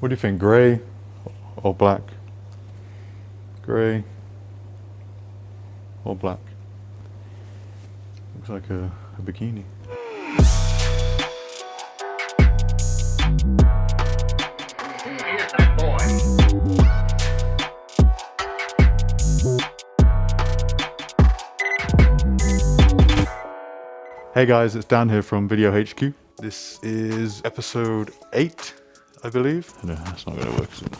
What do you think, grey or black? Grey or black? Looks like a bikini. Hey guys, it's Dan here from Video HQ. This is episode 8, I believe. No, that's not going to work, is it?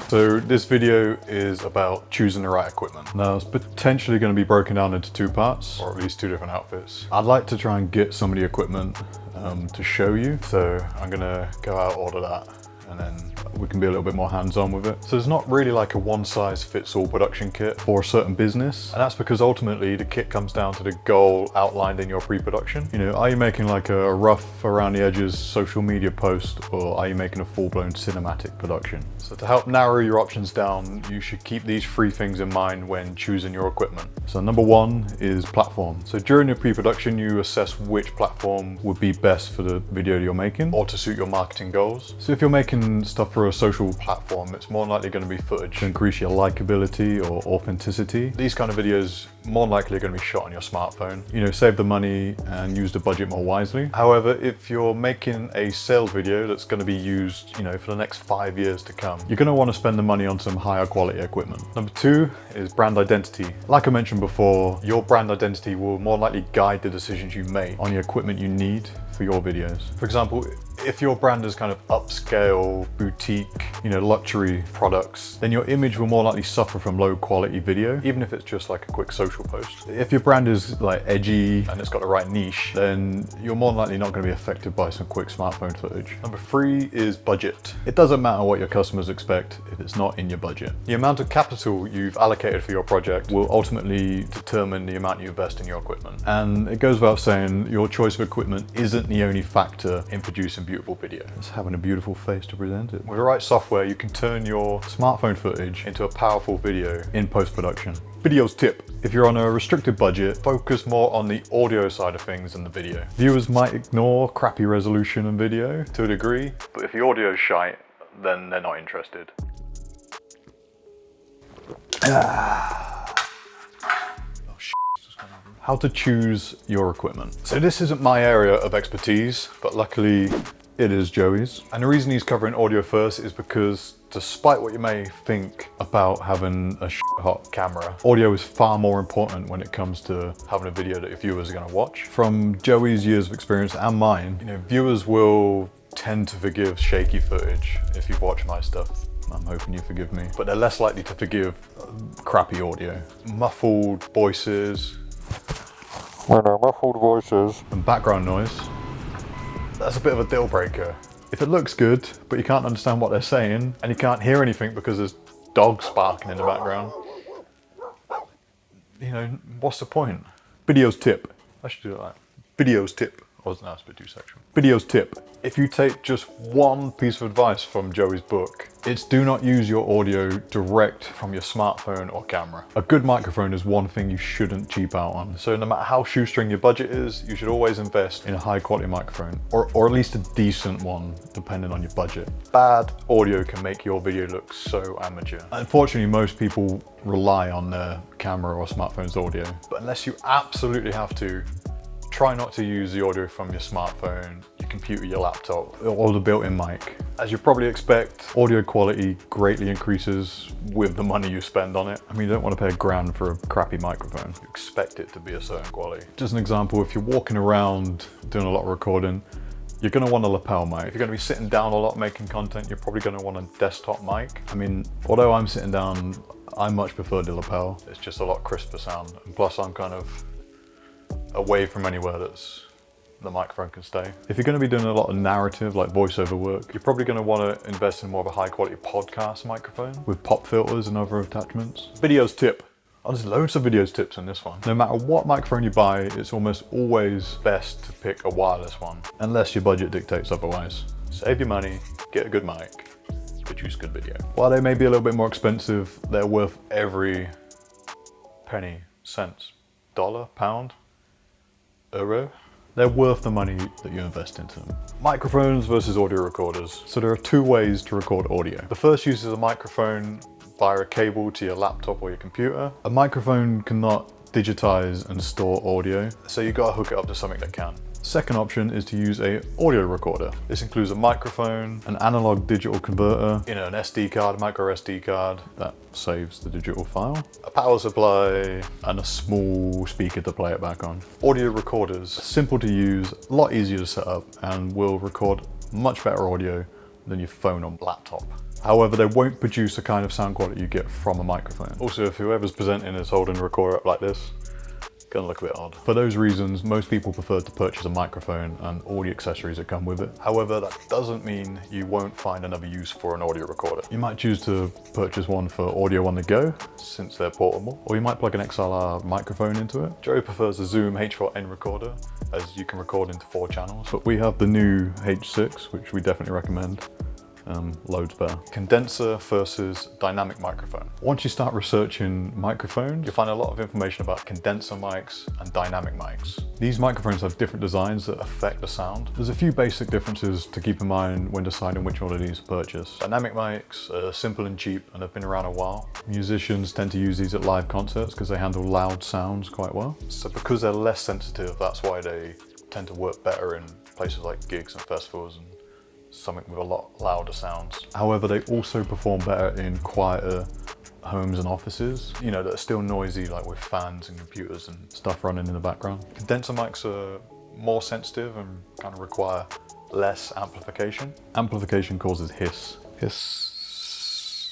So this video is about choosing the right equipment. Now it's potentially going to be broken down into 2 parts, or at least 2 different outfits. I'd like to try and get some of the equipment to show you. So I'm going to go out, order that, and then we can be a little bit more hands-on with it. So there's not really like a one-size-fits-all production kit for a certain business. And that's because ultimately the kit comes down to the goal outlined in your pre-production. You know, are you making like a rough around the edges social media post, or are you making a full-blown cinematic production? So to help narrow your options down, you should keep these 3 things in mind when choosing your equipment. So number 1 is platform. So during your pre-production, you assess which platform would be best for the video you're making or to suit your marketing goals. So if you're making stuff for a social platform, it's more likely going to be footage to increase your likability or authenticity. These kind of videos more likely are going to be shot on your smartphone. You know, save the money and use the budget more wisely. However, if you're making a sales video that's going to be used, you know, for the next 5 years to come, you're going to want to spend the money on some higher quality equipment. Number 2 is brand identity. Like I mentioned before, your brand identity will more likely guide the decisions you make on the equipment you need for your videos. For example, if your brand is kind of upscale, boutique, you know, luxury products, then your image will more likely suffer from low quality video, even if it's just like a quick social post. If your brand is like edgy and it's got the right niche, then you're more likely not going to be affected by some quick smartphone footage. Number 3 is budget. It doesn't matter what your customers expect if it's not in your budget. The amount of capital you've allocated for your project will ultimately determine the amount you invest in your equipment. And it goes without saying, your choice of equipment isn't the only factor in producing beautiful video. It's having a beautiful face to present it. With the right software, you can turn your smartphone footage into a powerful video in post-production. Viddyoze tip: if you're on a restricted budget, focus more on the audio side of things than the video. Viewers might ignore crappy resolution and video to a degree, but if the audio is shite, then they're not interested. How to choose your equipment. So this isn't my area of expertise, but luckily it is Joey's. And the reason he's covering audio first is because despite what you may think about having a hot camera, audio is far more important when it comes to having a video that your viewers are going to watch. From Joey's years of experience and mine, you know, viewers will tend to forgive shaky footage if you've watched my stuff. I'm hoping you forgive me. But they're less likely to forgive crappy audio. Muffled voices, and background noise. That's a bit of a deal breaker. If it looks good, but you can't understand what they're saying, and you can't hear anything because there's dogs barking in the background, you know, what's the point? Viddyoze tip. I should do it like that. Viddyoze tip. Oh, no, it's a bit too sexual. Viddyoze tip. If you take just one piece of advice from Joey's book, it's do not use your audio direct from your smartphone or camera. A good microphone is one thing you shouldn't cheap out on. So no matter how shoestring your budget is, you should always invest in a high quality microphone, or at least a decent one, depending on your budget. Bad audio can make your video look so amateur. Unfortunately, most people rely on their camera or smartphone's audio, but unless you absolutely have to, try not to use the audio from your smartphone, your computer, your laptop, or the built-in mic. As you probably expect, audio quality greatly increases with the money you spend on it. I mean, you don't want to pay $1,000 for a crappy microphone. You expect it to be a certain quality. Just an example, if you're walking around doing a lot of recording, you're going to want a lapel mic. If you're going to be sitting down a lot making content, you're probably going to want a desktop mic. I mean, although I'm sitting down, I much prefer the lapel. It's just a lot crisper sound. And plus I'm kind of away from anywhere that's the microphone can stay. If you're going to be doing a lot of narrative, like voiceover work, you're probably going to want to invest in more of a high quality podcast microphone with pop filters and other attachments. Viddyoze tip. Oh, there's loads of Viddyoze tips in this one. No matter what microphone you buy, it's almost always best to pick a wireless one, unless your budget dictates otherwise. Save your money, get a good mic, produce good video. While they may be a little bit more expensive, they're worth every penny, cents, dollar, pound, euro they're worth the money that you invest into them. Microphones versus audio recorders. So there are two ways to record audio. The first uses a microphone via a cable to your laptop or your computer. A microphone cannot digitize and store audio, so you've got to hook it up to something that can. Second option is to use a audio recorder. This includes a microphone, an analog digital converter, an SD card, micro SD card that saves the digital file, a power supply, and a small speaker to play it back on. Audio recorders are simple to use, a lot easier to set up, and will record much better audio than your phone or laptop. However, they won't produce the kind of sound quality you get from a microphone. Also, if whoever's presenting is holding a recorder up like this, it's gonna look a bit odd. For those reasons, most people prefer to purchase a microphone and all the accessories that come with it. However, that doesn't mean you won't find another use for an audio recorder. You might choose to purchase one for audio on the go, since they're portable, or you might plug an XLR microphone into it. Joe prefers a Zoom H4n recorder, as you can record into 4 channels, but we have the new H6, which we definitely recommend. Loads better. Condenser versus dynamic microphone. Once you start researching microphones, you'll find a lot of information about condenser mics and dynamic mics. These microphones have different designs that affect the sound. There's a few basic differences to keep in mind when deciding which one of these to purchase. Dynamic mics are simple and cheap and have been around a while. Musicians tend to use these at live concerts because they handle loud sounds quite well. So because they're less sensitive, that's why they tend to work better in places like gigs and festivals and something with a lot louder sounds. However, they also perform better in quieter homes and offices, that are still noisy, like with fans and computers and stuff running in the background. Condenser mics are more sensitive and kind of require less amplification. Amplification causes hiss.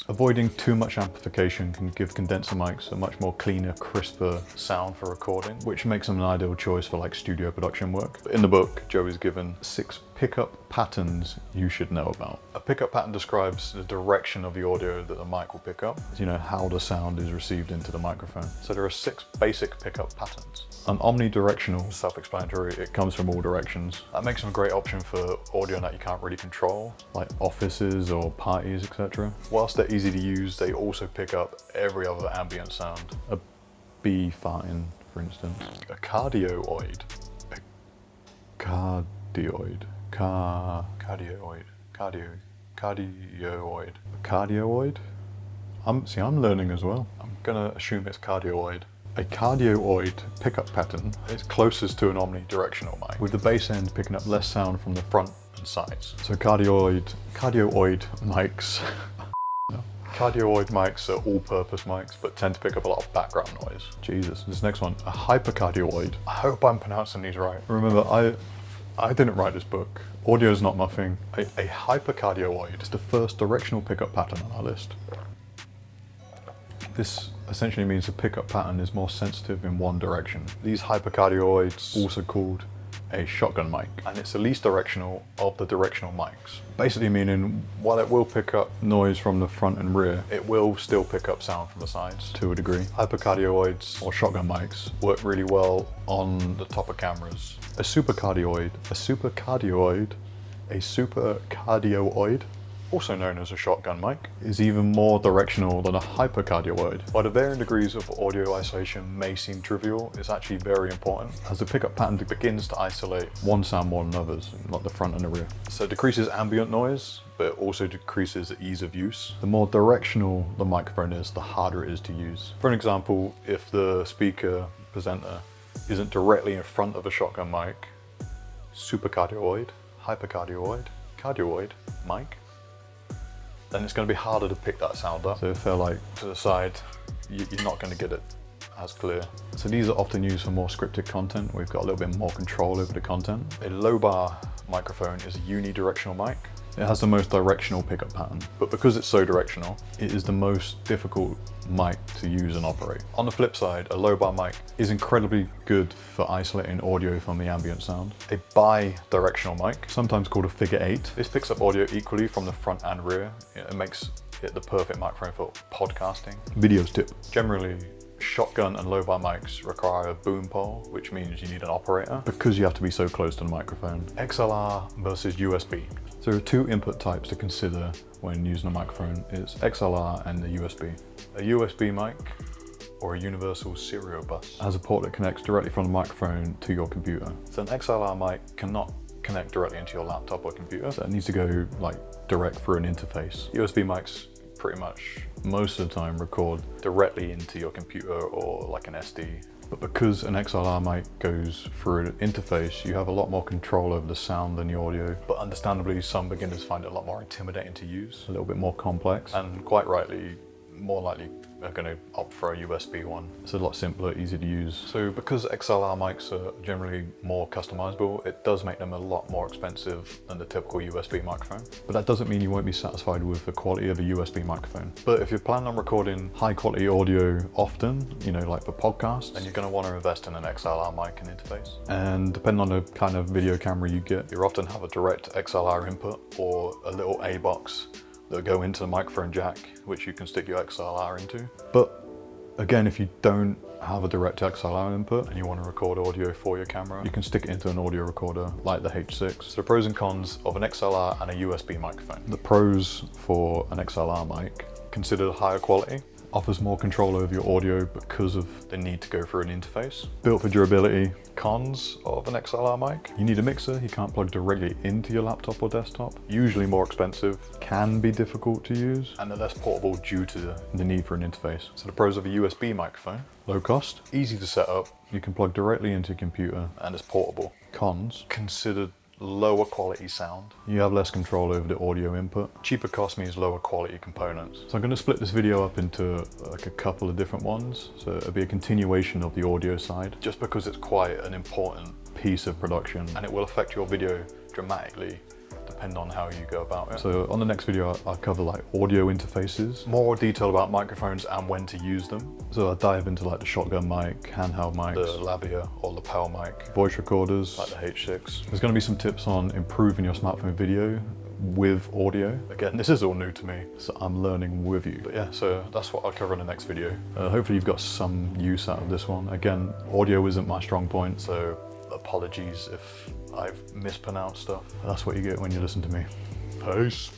Avoiding too much amplification can give condenser mics a much more cleaner, crisper sound for recording, which makes them an ideal choice for like studio production work. In the book, Joe is given 6 pickup patterns you should know about. A pickup pattern describes the direction of the audio that the mic will pick up, how the sound is received into the microphone. So there are 6 basic pickup patterns. An omnidirectional, self-explanatory, it comes from all directions. That makes them a great option for audio that you can't really control, like offices or parties, etc. Whilst they're easy to use, they also pick up every other ambient sound. A bee farting, for instance. A cardioid. Cardioid. I'm learning as well. I'm gonna assume it's cardioid. A cardioid pickup pattern is closest to an omnidirectional mic, with the bass end picking up less sound from the front and sides. So cardioid mics. Cardioid mics are all-purpose mics, but tend to pick up a lot of background noise. Jesus, this next one, a hypercardioid. I hope I'm pronouncing these right. Remember, I didn't write this book. Audio is not my thing. A hypercardioid is the first directional pickup pattern on our list. This essentially means the pickup pattern is more sensitive in one direction. These hypercardioids, also called a shotgun mic, and it's the least directional of the directional mics. Basically meaning, while it will pick up noise from the front and rear, it will still pick up sound from the sides to a degree. Hypercardioids, or shotgun mics, work really well on the top of cameras. A supercardioid, also known as a shotgun mic, is even more directional than a hypercardioid. While the varying degrees of audio isolation may seem trivial, it's actually very important, as the pickup pattern begins to isolate one sound more than others, like the front and the rear. So it decreases ambient noise, but it also decreases the ease of use. The more directional the microphone is, the harder it is to use. For an example, if the speaker presenter isn't directly in front of a shotgun mic, supercardioid, hypercardioid, cardioid mic, then it's going to be harder to pick that sound up. So if they're like to the side, you're not going to get it as clear. So these are often used for more scripted content. We've got a little bit more control over the content. A LOBAR microphone is a unidirectional mic. It has the most directional pickup pattern, but because it's so directional, it is the most difficult mic to use and operate. On the flip side, a LOBAR mic is incredibly good for isolating audio from the ambient sound. A bi-directional mic, sometimes called a figure 8, this picks up audio equally from the front and rear. It makes it the perfect microphone for podcasting. Viddyoze tip. Generally, shotgun and LOBAR mics require a boom pole, which means you need an operator because you have to be so close to the microphone. XLR versus USB. So there are 2 input types to consider when using a microphone. It's XLR and the USB. A USB mic or a universal serial bus. It has a port that connects directly from the microphone to your computer. So an XLR mic cannot connect directly into your laptop or computer. So it needs to go like direct through an interface. USB mics pretty much most of the time record directly into your computer or like an SD. But because an XLR mic goes through an interface, you have a lot more control over the sound than the audio. But understandably, some beginners find it a lot more intimidating to use, a little bit more complex, and quite rightly, more likely are going to opt for a USB one. It's a lot simpler, easy to use. So because XLR mics are generally more customizable, it does make them a lot more expensive than the typical USB microphone. But that doesn't mean you won't be satisfied with the quality of a USB microphone. But if you're planning on recording high quality audio often, you know, like for podcasts, then you're going to want to invest in an XLR mic and interface. And depending on the kind of video camera you get, you often have a direct XLR input or a little A box that go into the microphone jack, which you can stick your XLR into. But again, if you don't have a direct XLR input and you want to record audio for your camera, you can stick it into an audio recorder like the H6. So the pros and cons of an XLR and a USB microphone. The pros for an XLR mic: considered higher quality, offers more control over your audio because of the need to go through an interface. Built for durability. Cons of an XLR mic: you need a mixer, you can't plug directly into your laptop or desktop, usually more expensive, can be difficult to use, and they're less portable due to the need for an interface. So the pros of a USB microphone: low cost, easy to set up, you can plug directly into your computer, and it's portable. Cons: considered lower quality sound. You have less control over the audio input. Cheaper cost means lower quality components. So I'm going to split this video up into like a couple of different ones. So it'll be a continuation of the audio side, just because it's quite an important piece of production and it will affect your video dramatically depending on how you go about it. So on the next video, I'll cover like audio interfaces, more detail about microphones and when to use them. So I'll dive into like the shotgun mic, handheld mics, the Labia or lapel mic, voice recorders like the H6. There's going to be some tips on improving your smartphone video with audio. Again, this is all new to me, so I'm learning with you. But yeah, so that's what I'll cover in the next video. Hopefully you've got some use out of this one. Again, audio isn't my strong point, so apologies if I've mispronounced stuff. That's what you get when you listen to me. Peace.